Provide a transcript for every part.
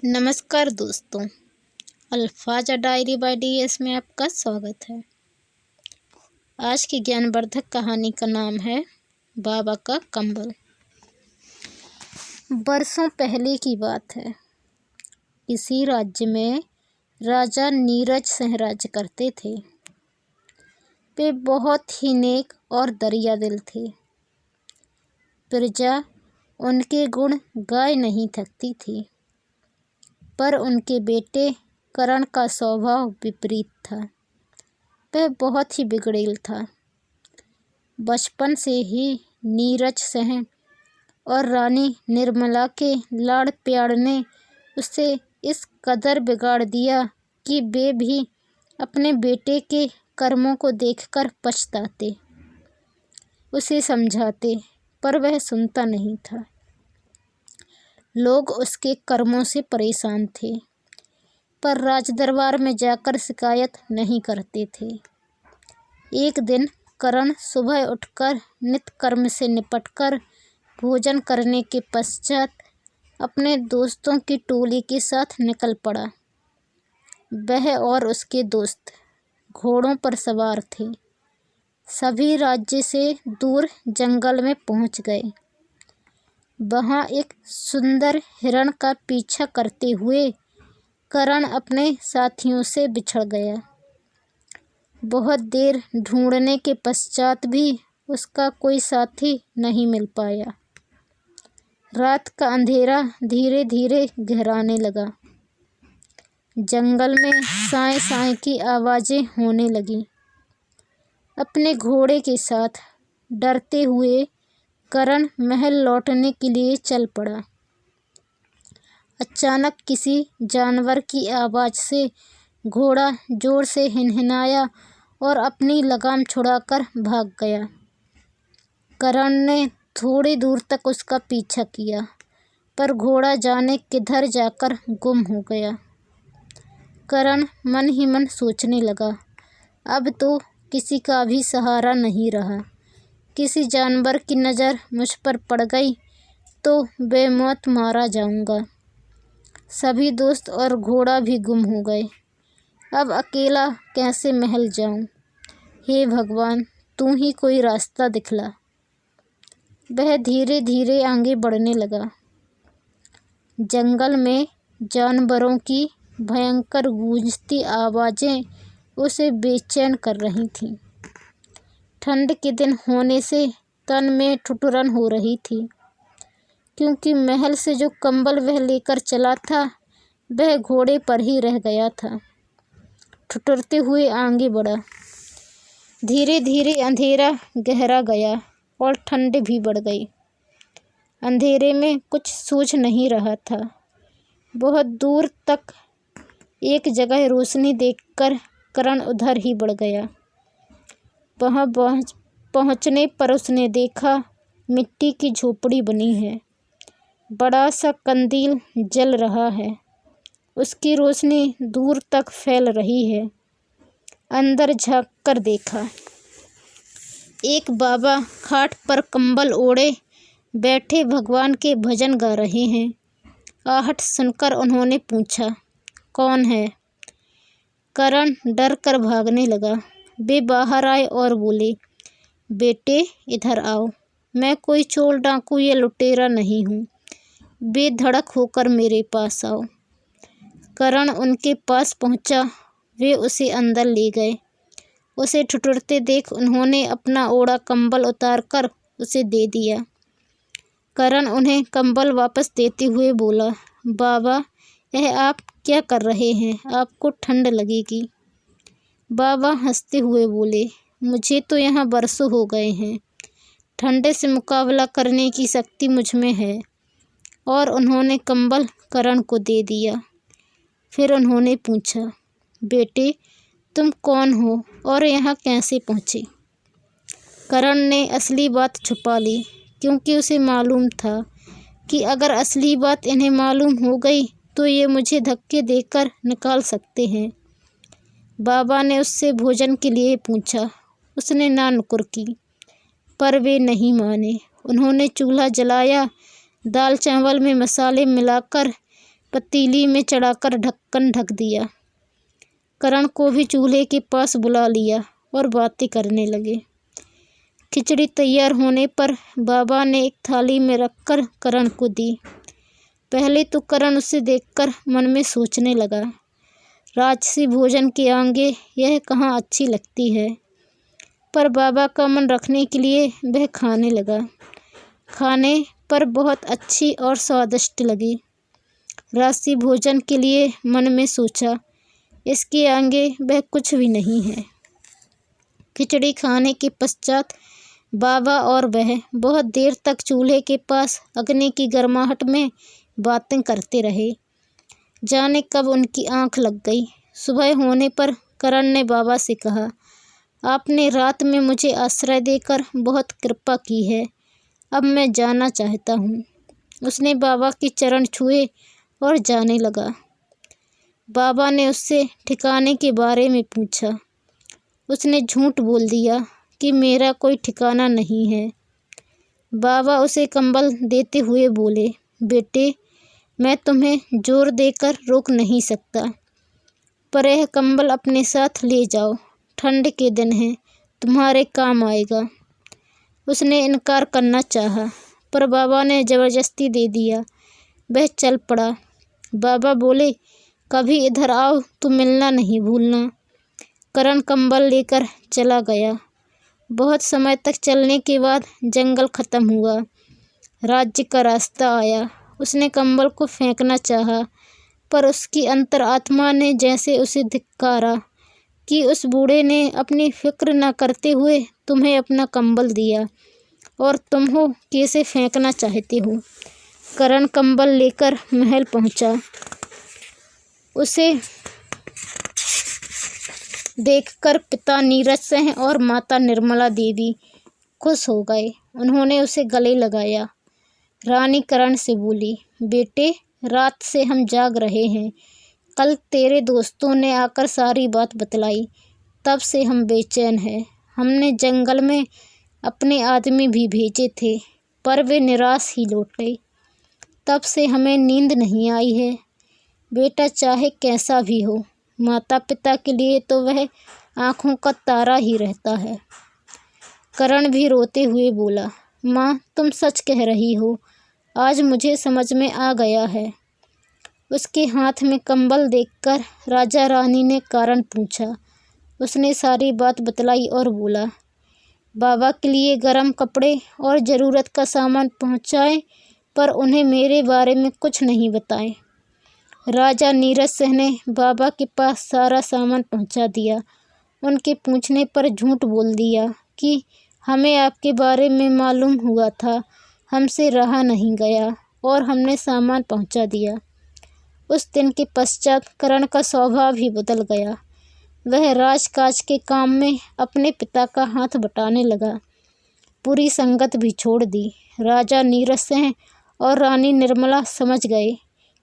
नमस्कार दोस्तों, अल्फाजा diary bye DS में आपका स्वागत है। आज की ज्ञानवर्धक कहानी का नाम है बाबा का कंबल। बरसों पहले की बात है। किसी राज्य में राजा नीरज सिंह राज्य करते थे। वे बहुत ही नेक और दरिया दिल थे। प्रजा उनके गुण गाए नहीं थकती थी, पर उनके बेटे करण का स्वभाव विपरीत था। वह बहुत ही बिगड़ैल था। बचपन से ही नीरज सिंह और रानी निर्मला के लाड़ प्यार ने उसे इस कदर बिगाड़ दिया कि वे भी अपने बेटे के कर्मों को देखकर पछताते, उसे समझाते, पर वह सुनता नहीं था। लोग उसके कर्मों से परेशान थे, पर राजदरबार में जाकर शिकायत नहीं करते थे। एक दिन करण सुबह उठकर नित्य कर्म से निपटकर भोजन करने के पश्चात अपने दोस्तों की टोली के साथ निकल पड़ा। वह और उसके दोस्त घोड़ों पर सवार थे। सभी राज्य से दूर जंगल में पहुंच गए। वहां एक सुंदर हिरण का पीछा करते हुए करण अपने साथियों से बिछड़ गया। बहुत देर ढूंढने के पश्चात भी उसका कोई साथी नहीं मिल पाया। रात का अंधेरा धीरे धीरे गहराने लगा। जंगल में साए साए की आवाज़ें होने लगीं। अपने घोड़े के साथ डरते हुए करण महल लौटने के लिए चल पड़ा। अचानक किसी जानवर की आवाज़ से घोड़ा जोर से हिनहिनाया और अपनी लगाम छुड़ाकर भाग गया। करण ने थोड़ी दूर तक उसका पीछा किया, पर घोड़ा जाने किधर जाकर गुम हो गया। करण मन ही मन सोचने लगा, अब तो किसी का भी सहारा नहीं रहा। किसी जानवर की नज़र मुझ पर पड़ गई तो बेमौत मारा जाऊंगा। सभी दोस्त और घोड़ा भी गुम हो गए। अब अकेला कैसे महल जाऊं? हे भगवान, तू ही कोई रास्ता दिखला। वह धीरे धीरे आगे बढ़ने लगा। जंगल में जानवरों की भयंकर गूंजती आवाज़ें उसे बेचैन कर रही थीं। ठंड के दिन होने से तन में ठिठुरन हो रही थी, क्योंकि महल से जो कंबल वह लेकर चला था वह घोड़े पर ही रह गया था। ठिठुरते हुए आगे बढ़ा। धीरे धीरे अंधेरा गहरा गया और ठंड भी बढ़ गई। अंधेरे में कुछ सूझ नहीं रहा था। बहुत दूर तक एक जगह रोशनी देखकर करण उधर ही बढ़ गया। वहाँ पहुँचने पर उसने देखा मिट्टी की झोपड़ी बनी है। बड़ा सा कंदील जल रहा है। उसकी रोशनी दूर तक फैल रही है। अंदर झांक कर देखा, एक बाबा खाट पर कंबल ओढ़े बैठे भगवान के भजन गा रहे हैं। आहट सुनकर उन्होंने पूछा, कौन है? करण डर कर भागने लगा। वे बाहर आए और बोले, बेटे इधर आओ, मैं कोई चोर डाकू या लुटेरा नहीं हूँ। बेधड़क होकर मेरे पास आओ। करण उनके पास पहुँचा। वे उसे अंदर ले गए। उसे ठिठुरते देख उन्होंने अपना ओढ़ा कंबल उतारकर उसे दे दिया। करण उन्हें कंबल वापस देते हुए बोला, बाबा, यह आप क्या कर रहे हैं? आपको ठंड लगेगी। बाबा हंसते हुए बोले, मुझे तो यहाँ बरसों हो गए हैं। ठंडे से मुकाबला करने की शक्ति मुझ में है। और उन्होंने कंबल करण को दे दिया। फिर उन्होंने पूछा, बेटे तुम कौन हो और यहाँ कैसे पहुँचे? करण ने असली बात छुपा ली, क्योंकि उसे मालूम था कि अगर असली बात इन्हें मालूम हो गई तो ये मुझे धक्के देकर निकाल सकते हैं। बाबा ने उससे भोजन के लिए पूछा। उसने ना नुकुर की, पर वे नहीं माने। उन्होंने चूल्हा जलाया। दाल चावल में मसाले मिलाकर पतीली में चढ़ाकर ढक्कन ढक दिया। करण को भी चूल्हे के पास बुला लिया और बातें करने लगे। खिचड़ी तैयार होने पर बाबा ने एक थाली में रखकर करण को दी। पहले तो करण उसे देखकर मन में सोचने लगा, राजसी भोजन के आगे यह कहाँ अच्छी लगती है। पर बाबा का मन रखने के लिए वह खाने लगा। खाने पर बहुत अच्छी और स्वादिष्ट लगी। राजसी भोजन के लिए मन में सोचा, इसके आगे वह कुछ भी नहीं है। खिचड़ी खाने के पश्चात बाबा और वह बहुत देर तक चूल्हे के पास अग्नि की गर्माहट में बातें करते रहे। जाने कब उनकी आंख लग गई। सुबह होने पर करण ने बाबा से कहा, आपने रात में मुझे आश्रय देकर बहुत कृपा की है। अब मैं जाना चाहता हूँ। उसने बाबा के चरण छुए और जाने लगा। बाबा ने उससे ठिकाने के बारे में पूछा। उसने झूठ बोल दिया कि मेरा कोई ठिकाना नहीं है। बाबा उसे कंबल देते हुए बोले, बेटे, मैं तुम्हें जोर देकर रोक नहीं सकता, पर यह कंबल अपने साथ ले जाओ। ठंड के दिन हैं, तुम्हारे काम आएगा। उसने इनकार करना चाहा, पर बाबा ने ज़बरदस्ती दे दिया। वह चल पड़ा। बाबा बोले, कभी इधर आओ तो मिलना नहीं भूलना। करण कंबल लेकर चला गया। बहुत समय तक चलने के बाद जंगल खत्म हुआ। राज्य का रास्ता आया। उसने कंबल को फेंकना चाहा, पर उसकी अंतरात्मा ने जैसे उसे धिक्कारा कि उस बूढ़े ने अपनी फिक्र न करते हुए तुम्हें अपना कंबल दिया और तुम हो कैसे फेंकना चाहते हो। करण कंबल लेकर महल पहुंचा। उसे देखकर पिता नीरज सिंह और माता निर्मला देवी खुश हो गए। उन्होंने उसे गले लगाया। रानी करण से बोली, बेटे, रात से हम जाग रहे हैं। कल तेरे दोस्तों ने आकर सारी बात बतलाई, तब से हम बेचैन हैं। हमने जंगल में अपने आदमी भी भेजे थे, पर वे निराश ही लौटे। तब से हमें नींद नहीं आई है। बेटा चाहे कैसा भी हो, माता पिता के लिए तो वह आँखों का तारा ही रहता है। करण भी रोते हुए बोला, माँ, तुम सच कह रही हो। आज मुझे समझ में आ गया है। उसके हाथ में कंबल देखकर राजा रानी ने कारण पूछा। उसने सारी बात बतलाई और बोला, बाबा के लिए गर्म कपड़े और ज़रूरत का सामान पहुँचाए, पर उन्हें मेरे बारे में कुछ नहीं बताएं। राजा नीरज सिंह ने बाबा के पास सारा सामान पहुँचा दिया। उनके पूछने पर झूठ बोल दिया कि हमें आपके बारे में मालूम हुआ था, हमसे रहा नहीं गया और हमने सामान पहुँचा दिया। उस दिन के पश्चात करण का स्वभाव ही बदल गया। वह राजकाज के काम में अपने पिता का हाथ बटाने लगा। पूरी संगत भी छोड़ दी। राजा नीरज सिंह और रानी निर्मला समझ गए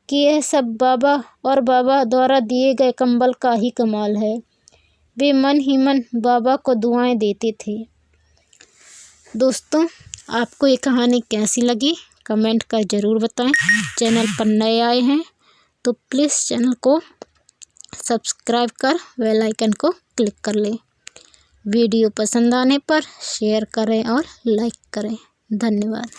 कि यह सब बाबा और बाबा द्वारा दिए गए कंबल का ही कमाल है। वे मन ही मन बाबा को दुआएं देते थे। दोस्तों, आपको ये कहानी कैसी लगी कमेंट कर ज़रूर बताएं। चैनल पर नए आए हैं तो प्लीज़ चैनल को सब्सक्राइब कर बेल आइकन को क्लिक कर लें। वीडियो पसंद आने पर शेयर करें और लाइक करें। धन्यवाद।